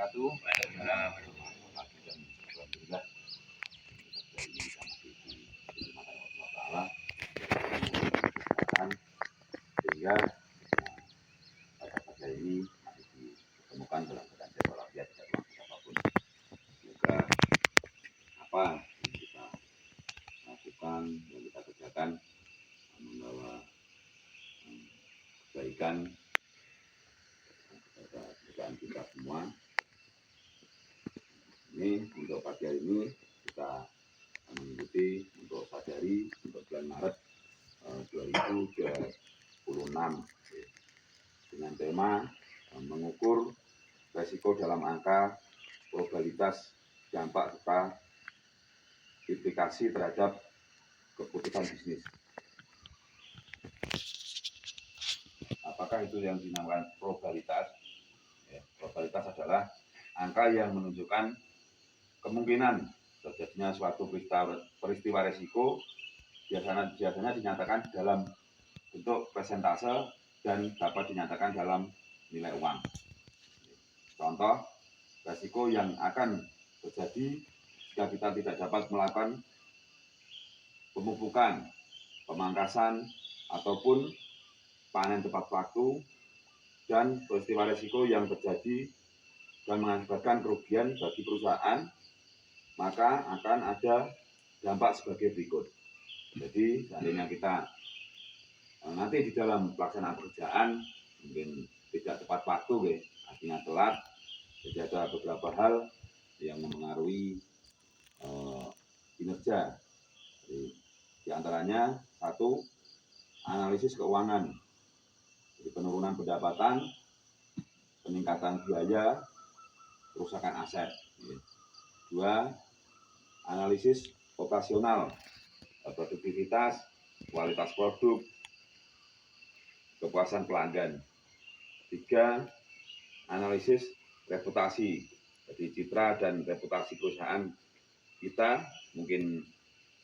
wabarakatuh. Alhamdulillah ini bisa masih dimakan Allah Taala sehingga pada ini masih ditemukan dalam keadaan sehat walafiat tidak kurang apapun. Semoga apa yang kita lakukan, yang kita kerjakan membawa kebaikan kepada pekerjaan kita semua. Ini untuk pagi hari ini kita mengikuti untuk sadari untuk bulan Maret 2026 dengan tema mengukur resiko dalam angka probabilitas dampak serta implikasi terhadap keputusan bisnis. Apakah itu yang dinamakan probabilitas? Ya, probabilitas adalah angka yang menunjukkan kemungkinan terjadinya suatu peristiwa resiko biasanya dinyatakan dalam bentuk persentase dan dapat dinyatakan dalam nilai uang. Contoh, resiko yang akan terjadi jika kita tidak dapat melakukan pemupukan, pemangkasan, ataupun panen tepat waktu, dan peristiwa resiko yang terjadi dan mengakibatkan kerugian bagi perusahaan, maka akan ada dampak sebagai berikut. Jadi seandainya kita nanti di dalam pelaksanaan pekerjaan mungkin tidak tepat waktu, artinya telat, jadi ada beberapa hal yang mempengaruhi kinerja. Di antaranya satu, analisis keuangan, jadi penurunan pendapatan, peningkatan biaya, kerusakan aset. Dua, analisis operasional, produktivitas, kualitas produk, kepuasan pelanggan. Tiga, analisis reputasi, jadi citra dan reputasi perusahaan kita mungkin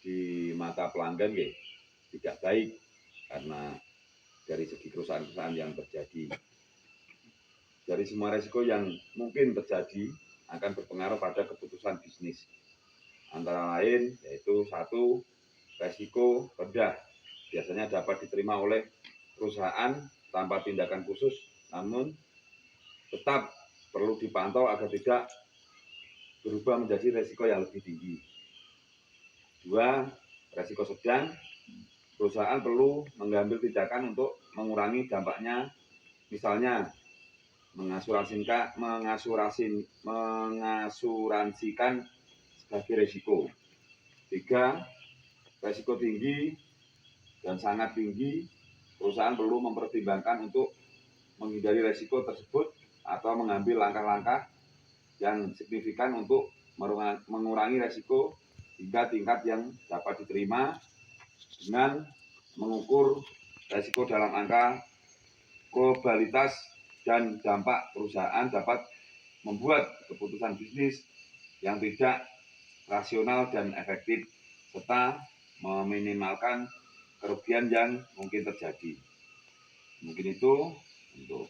di mata pelanggan tidak baik karena dari segi perusahaan-perusahaan yang terjadi. Dari semua resiko yang mungkin terjadi akan berpengaruh pada keputusan bisnis. Antara lain yaitu satu, resiko rendah biasanya dapat diterima oleh perusahaan tanpa tindakan khusus, namun tetap perlu dipantau agar tidak berubah menjadi resiko yang lebih tinggi. Dua, resiko sedang, perusahaan perlu mengambil tindakan untuk mengurangi dampaknya, misalnya mengasuransikan sebagai resiko. Tiga, resiko tinggi dan sangat tinggi, perusahaan perlu mempertimbangkan untuk menghindari resiko tersebut atau mengambil langkah-langkah yang signifikan untuk mengurangi resiko hingga tingkat yang dapat diterima dengan mengukur resiko dalam angka probabilitas dan dampak perusahaan dapat membuat keputusan bisnis yang tidak rasional dan efektif serta meminimalkan kerugian yang mungkin terjadi. Mungkin itu untuk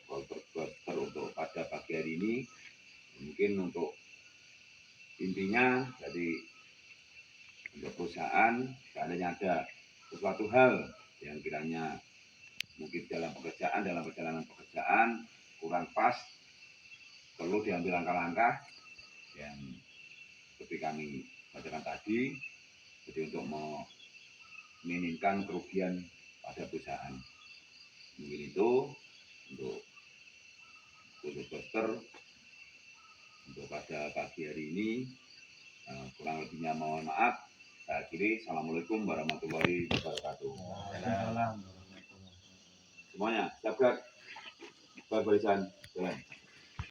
pada pagi hari ini. Mungkin untuk intinya dari untuk perusahaan, seandainya ada sesuatu hal yang kiranya mungkin dalam perjalanan pekerjaan kurang pas, perlu diambil langkah-langkah yang seperti kami bacakan tadi, jadi untuk meminimkan kerugian pada perusahaan. Mungkin itu untuk Buster untuk pada pagi hari ini. Kurang lebihnya mohon maaf. Saya akhiri. Assalamualaikum warahmatullahi wabarakatuh. Semuanya siap gerak, barisan jalan.